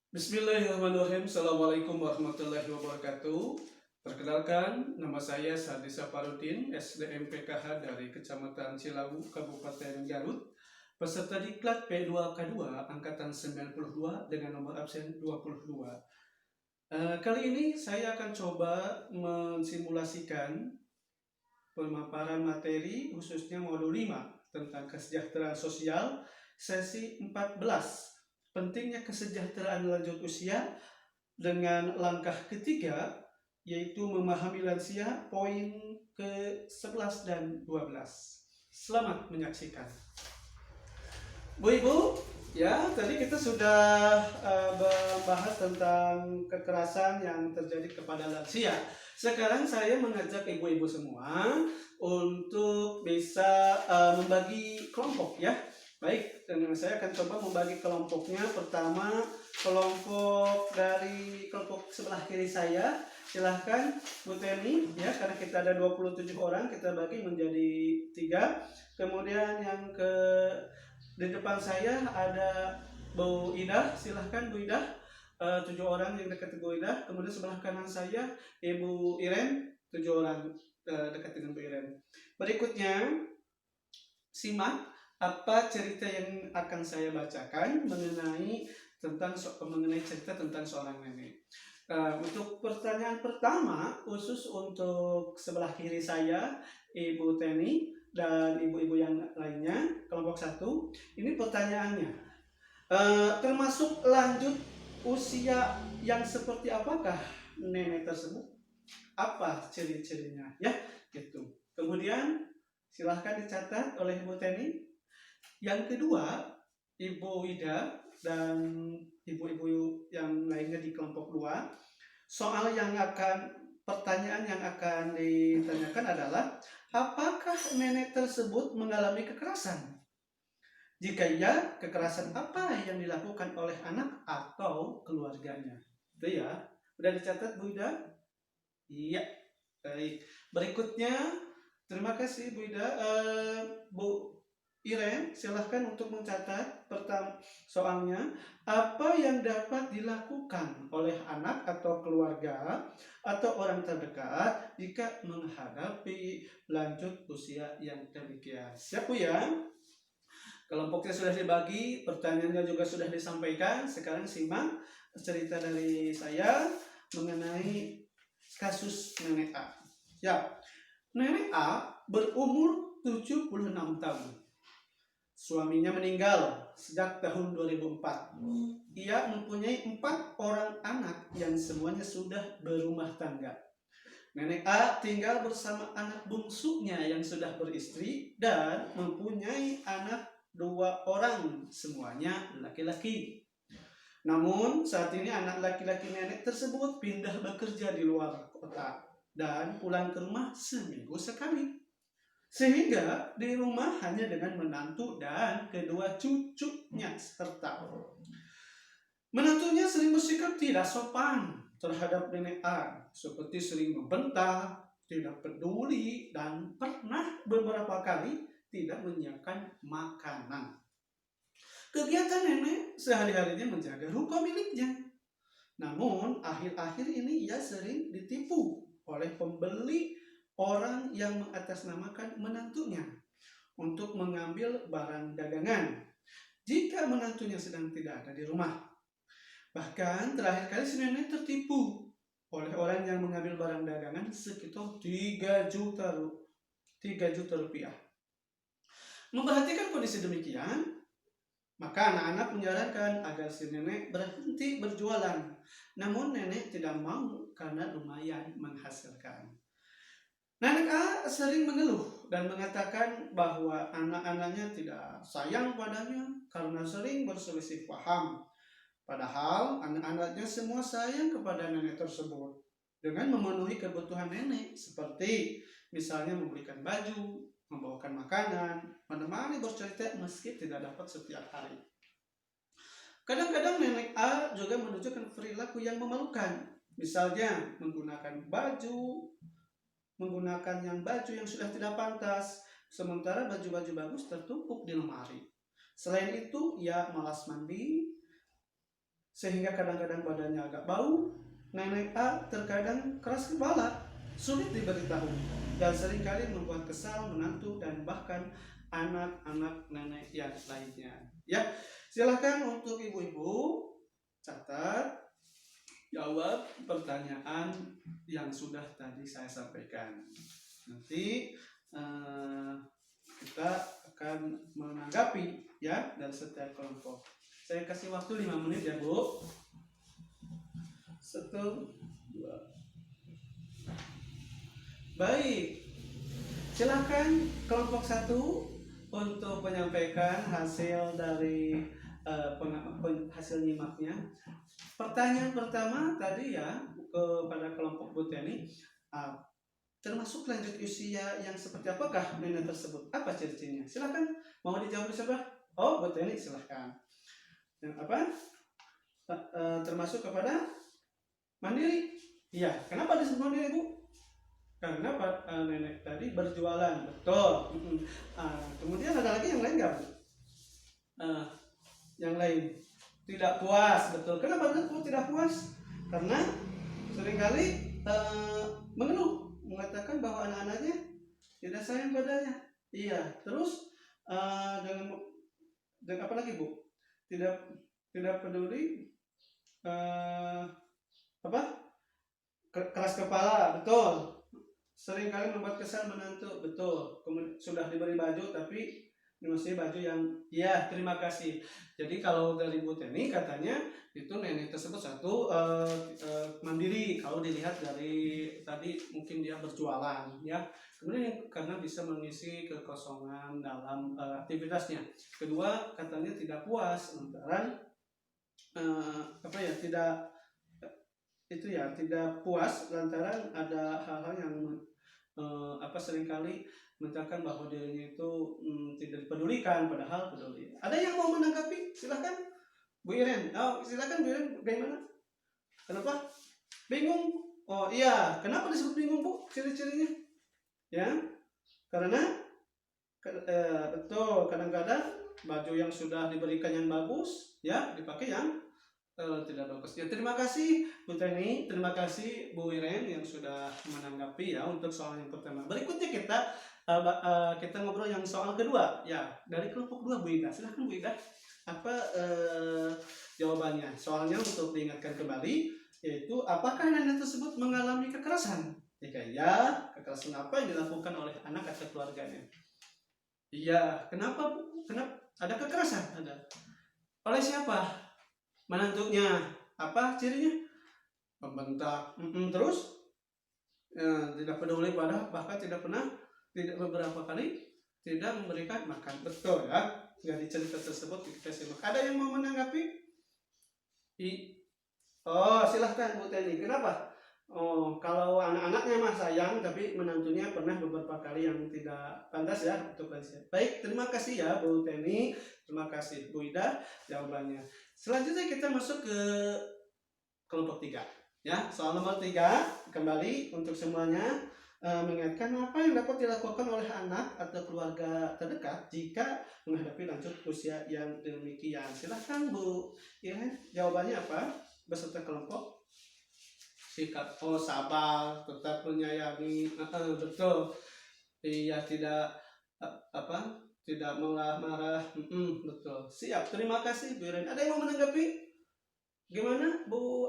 Bismillahirrahmanirrahim. Assalamualaikum warahmatullahi wabarakatuh. Perkenalkan, nama saya Sadi Saparudin, SDM PKH dari Kecamatan Cilawu, Kabupaten Garut, peserta diklat P2K2 Angkatan 92 dengan nomor absen 22. Kali ini saya akan coba mensimulasikan pemaparan materi khususnya modul 5 tentang kesejahteraan sosial sesi 14. Pentingnya kesejahteraan lanjut usia dengan langkah ketiga yaitu memahami lansia poin ke-11 dan 12. Selamat menyaksikan. Bu Ibu, ya tadi kita sudah membahas tentang kekerasan yang terjadi kepada lansia. Sekarang saya mengajak ibu-ibu semua untuk bisa membagi kelompok ya. Baik, dan saya akan coba membagi kelompoknya. Pertama, kelompok dari kelompok sebelah kiri saya. Silahkan Bu Teni ya, karena kita ada 27 orang, kita bagi menjadi 3. Kemudian yang di depan saya ada Bu Ida, silahkan Bu Ida. 7 orang yang dekat Bu Ida. Kemudian sebelah kanan saya Ibu Iren, 7 orang dekat dengan Bu Iren. Berikutnya, simak apa cerita yang akan saya bacakan mengenai cerita tentang seorang nenek. Untuk pertanyaan pertama, khusus untuk sebelah kiri saya, Ibu Teni dan ibu-ibu yang lainnya, kelompok 1. Ini pertanyaannya, termasuk lanjut usia yang seperti apakah nenek tersebut? Apa ciri-cirinya? Ya, gitu. Kemudian silahkan dicatat oleh Ibu Teni. Yang kedua, Ibu Ida dan ibu-ibu yang lainnya di kelompok 2. Pertanyaan yang akan ditanyakan adalah, apakah nenek tersebut mengalami kekerasan? Jika iya, kekerasan apa yang dilakukan oleh anak atau keluarganya? Itu ya. Udah dicatat Bu Ida? Iya. Baik. Berikutnya, terima kasih Bu Ida. Bu Iren, silahkan untuk mencatat soalnya. Apa yang dapat dilakukan oleh anak atau keluarga atau orang terdekat jika menghadapi lanjut usia yang demikian? Siap Bu ya? Kelompoknya sudah dibagi, pertanyaannya juga sudah disampaikan. Sekarang simak cerita dari saya mengenai kasus Nenek A. Ya, Nenek A berumur 76 tahun. Suaminya meninggal sejak tahun 2004. Ia mempunyai 4 orang anak yang semuanya sudah berumah tangga. Nenek A tinggal bersama anak bungsunya yang sudah beristri dan mempunyai anak 2 orang, semuanya laki-laki. Namun saat ini anak laki-laki nenek tersebut pindah bekerja di luar kota dan pulang ke rumah seminggu sekali. Sehingga di rumah hanya dengan menantu dan kedua cucunya serta menantunya sering bersikap tidak sopan terhadap nenek A, seperti sering membentak, tidak peduli, dan pernah beberapa kali tidak menyiapkan makanan. Kegiatan nenek sehari-harinya menjaga ruko miliknya. Namun akhir-akhir ini ia sering ditipu oleh pembeli orang yang mengatasnamakan menantunya untuk mengambil barang dagangan jika menantunya sedang tidak ada di rumah. Bahkan terakhir kali si nenek tertipu oleh orang yang mengambil barang dagangan sekitar 3 juta rupiah. Memperhatikan kondisi demikian, maka anak-anak menyarankan agar si nenek berhenti berjualan. Namun nenek tidak mau karena lumayan menghasilkan. Nenek A sering mengeluh dan mengatakan bahwa anak-anaknya tidak sayang padanya karena sering berselisih paham. Padahal anak-anaknya semua sayang kepada nenek tersebut dengan memenuhi kebutuhan nenek, seperti misalnya membelikan baju, membawakan makanan, menemani bercerita meski tidak dapat setiap hari. Kadang-kadang nenek A juga menunjukkan perilaku yang memalukan, misalnya menggunakan baju yang sudah tidak pantas, sementara baju-baju bagus tertumpuk di lemari. Selain itu, ia malas mandi, sehingga kadang-kadang badannya agak bau. Nenek A terkadang keras kepala, sulit diberitahu, dan seringkali membuat kesal menantu dan bahkan anak-anak nenek yang lainnya. Ya, silahkan untuk ibu-ibu catat, jawab pertanyaan yang sudah tadi saya sampaikan. Nanti kita akan menanggapi ya dari setiap kelompok. Saya kasih waktu 5 menit ya Bu. 1, 2. Baik, silahkan kelompok 1 untuk menyampaikan hasil dari hasil nyimaknya. Pertanyaan pertama tadi ya kepada kelompok Bu Teni, termasuk lanjut usia yang seperti apakah nenek tersebut? Apa ciri-cirinya? Silahkan, mau dijawab siapa? Oh, Bu Teni, silahkan. Yang apa? Termasuk kepada mandiri. Iya, kenapa disebut mandiri Bu? Karena nenek tadi berjualan, betul. Kemudian ada lagi yang lain nggak Bu? Yang lain tidak puas, betul. Kenapa Bu tidak puas? Karena seringkali mengeluh, mengatakan bahwa anak-anaknya tidak sayang padanya. Iya, terus dengan apa lagi Bu? Tidak peduli keras kepala, betul. Seringkali membuat kesal menantu, betul. Kemudian sudah diberi baju tapi masih baju yang ya, terima kasih. Jadi kalau dari Bu Teni katanya itu nenek tersebut satu mandiri, kalau dilihat dari tadi mungkin dia berjualan ya. Kemudian karena bisa mengisi kekosongan dalam aktivitasnya. Kedua, katanya tidak puas lantaran tidak puas lantaran ada hal-hal yang seringkali menyatakan bahwa dirinya itu tidak dipedulikan, padahal peduli. Ada yang mau menanggapi? Silahkan Bu Iren. Silahkan Bu Iren, bagaimana? Kenapa? Bingung? Oh iya, kenapa disebut bingung Bu? Ciri-cirinya? Ya, karena betul, kadang-kadang baju yang sudah diberikan yang bagus ya dipakai yang tidak bagus. Ya, terima kasih Bu Teni, terima kasih Bu Iren yang sudah menanggapi ya untuk soal yang pertama. Berikutnya kita ngobrol yang soal kedua ya dari kelompok 2 Bu Ida. Silahkan Bu Ida. Apa jawabannya? Soalnya untuk diingatkan kembali yaitu apakah nenek tersebut mengalami kekerasan? Jika ya, kekerasan apa yang dilakukan oleh anak atau keluarganya? Iya, kenapa Bu? Kenapa ada kekerasan? Ada. Oleh siapa? Menantunya. Apa cirinya? Membentak. Terus tidak peduli bahkan tidak beberapa kali tidak memberikan makan. Betul ya. Dari cerita tersebut kita simak. Ada yang mau menanggapi? Silahkan Bu Teni. Kenapa? Kalau anak-anaknya mah sayang, tapi menantunya pernah beberapa kali yang tidak pantas ya untuk lansia. Baik, terima kasih ya Bu Teni, terima kasih Bu Ida jawabannya. Selanjutnya kita masuk ke kelompok 3 ya. Soal nomor 3 kembali untuk semuanya mengingatkan apa yang dapat dilakukan oleh anak atau keluarga terdekat jika menghadapi lanjut usia yang demikian. Silahkan Bu Iren, jawabannya apa beserta kelompok? Sikap sabar, tetap menyayangi, betul. Iya, tidak tidak marah-marah, betul. Siap, terima kasih Bu Iren. Ada yang mau menanggapi? Gimana Bu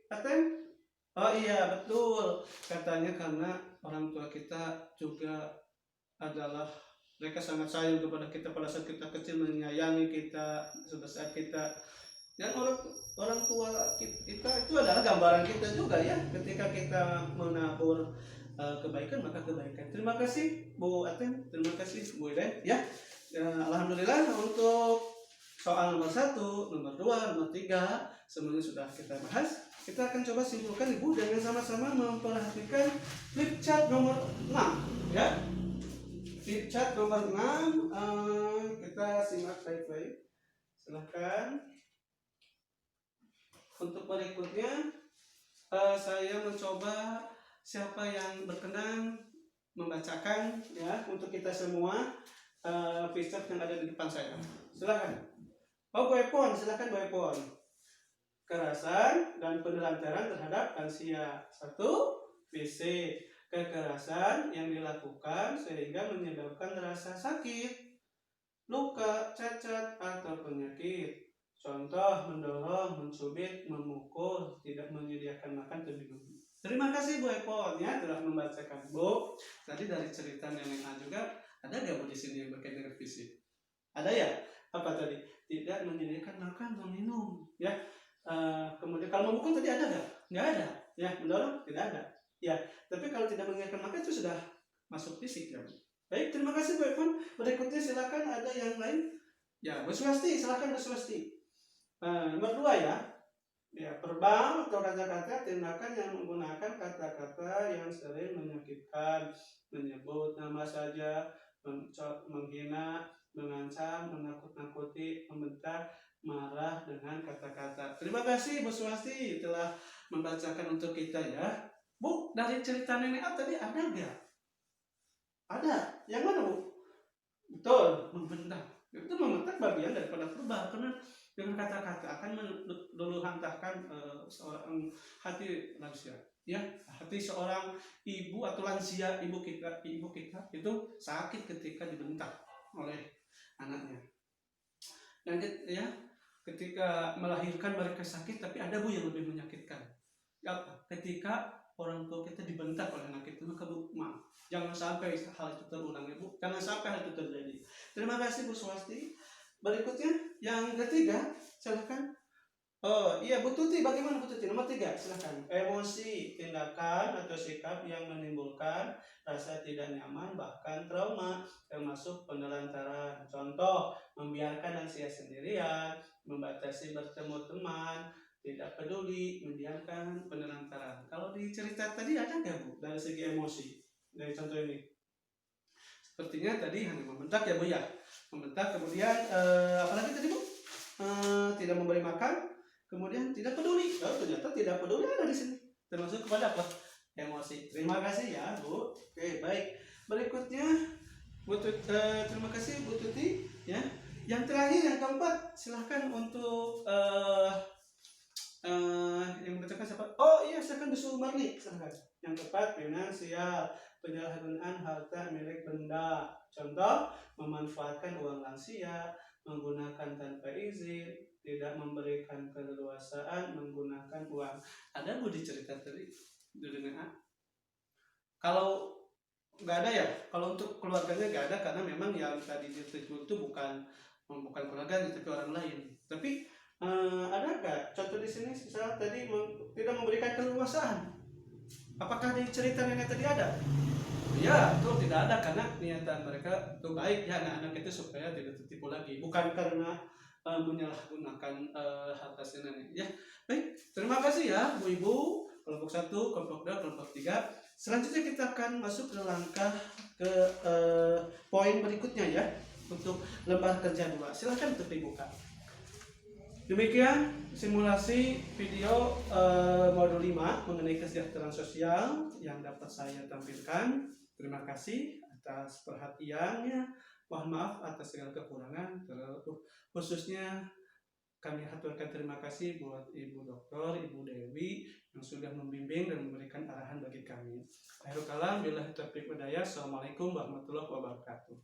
Aten? Oh iya, betul. Katanya karena orang tua kita juga adalah mereka sangat sayang kepada kita pada saat kita kecil, menyayangi kita pada saat kita. Dan orang tua kita itu adalah gambaran kita juga ya. Ketika kita menabur kebaikan maka kebaikan. Terima kasih Bu Aten, terima kasih Bu Iren ya. Alhamdulillah untuk soal nomor 1, nomor 2, nomor 3 semuanya sudah kita bahas. Kita akan coba simpulkan Ibu dengan sama-sama memperhatikan flip chart nomor 6 ya. Flip chart nomor 6 kita simak baik-baik. Silahkan. Untuk berikutnya saya mencoba siapa yang berkenan membacakan ya untuk kita semua flip chart yang ada di depan saya. Silahkan. Bu Epon, silahkan Bu Epon. kekerasan dan penelantaran terhadap lansia. 1. fisik, kekerasan yang dilakukan sehingga menyebabkan rasa sakit, luka, cacat, atau penyakit. Contoh, mendorong, mencubit, memukul, tidak menyediakan makan terlebih dahulu. Terima kasih Bu Epon ya telah membacakan Bu. Tadi dari cerita Nenek A juga ada nggak Bu di sini yang berkaitan dengan fisik? Ada ya? Apa tadi? Tidak menyediakan makan dan minum ya. Kemudian kalau memukul tadi ada nggak? Nggak ada. Ya, mendorong tidak ada. Ya, tapi kalau tidak menyediakan makan itu sudah masuk fisik ya. Baik, terima kasih Bu Epon. Berikutnya silakan ada yang lain. Ya, Bu Swasti, silakan Bu Swasti. Nomor 2 ya. Ya, verbal atau kata-kata tindakan yang menggunakan kata-kata yang sering menyakitkan, menyebut nama saja, menghina, mengancam, menakut-nakuti, membentak, marah dengan kata-kata. Terima kasih Bu Swasti telah membacakan untuk kita ya. Bu, dari cerita Nenek A tadi ada nggak? Ada. Yang mana Bu? Betul, membentak. Itu membentak bagian daripada verbal karena dengan kata-kata akan meluluhantahkan seorang hati lansia. Ya, hati seorang ibu atau lansia, ibu kita itu sakit ketika dibentak oleh anaknya. Dan ya, ketika melahirkan mereka sakit, tapi ada Bu yang lebih menyakitkan. Apa? Ketika orang tua kita dibentak oleh anak kita, maka Bu, maaf, jangan sampai hal itu terulang ya Bu, jangan sampai hal itu terjadi. Terima kasih Bu Swasti. Berikutnya yang ketiga, silakan. Oh iya Bu Tuti, bagaimana Bu Tuti? Nomor 3, silakan. Emosi, tindakan atau sikap yang menimbulkan rasa tidak nyaman bahkan trauma, termasuk penelantaran. Contoh, membiarkan lansia sendirian, membatasi bertemu teman, tidak peduli, mendiamkan, penelantaran. Kalau di cerita tadi ada nggak Bu dari segi emosi dari contoh ini? Sepertinya tadi hanya membentak ya Bu ya, membentak, kemudian apalagi tadi Bu? Tidak memberi makan, kemudian tidak peduli. Oh, ternyata tidak peduli ada di sini, termasuk kepada apa? Emosi. Terima kasih ya Bu. Oke, baik. Berikutnya Bu Tuti, terima kasih Bu Tuti ya. Yang terakhir, yang keempat, silahkan untuk yang membacakan siapa? Oh iya, silakan Bu Sumarni, silahkan. Yang keempat, finansial, penyalahgunaan harta milik benda. Contoh, memanfaatkan uang lansia, menggunakan tanpa izin, tidak memberikan keleluasaan menggunakan uang. Ada Bu di cerita tadi dengan A? Kalau nggak ada ya, kalau untuk keluarganya nggak ada karena memang yang tadi ditegur itu bukan keluarganya tapi orang lain. Tapi ada nggak contoh di sini? Misal tadi tidak memberikan keleluasaan. Apakah di cerita nenek tadi ada? Ya, itu tidak ada karena niatan mereka itu baik ya, anak-anak itu supaya tidak tertipu lagi, bukan karena menyalahgunakan harta si nenek ya. Baik, terima kasih ya Bu Ibu, kelompok 1, kelompok 2, kelompok 3. Selanjutnya kita akan masuk ke langkah ke poin berikutnya ya, untuk lembar kerja 2. Silahkan untuk dibuka. Demikian simulasi video modul 5 mengenai kesejahteraan sosial yang dapat saya tampilkan. Terima kasih atas perhatiannya. Mohon maaf atas segala kekurangan. Khususnya kami haturkan terima kasih buat Ibu Dokter, Ibu Dewi yang sudah membimbing dan memberikan arahan bagi kami. Akhirul kalam, billahi taufiq wal hidayah. Assalamualaikum warahmatullahi wabarakatuh.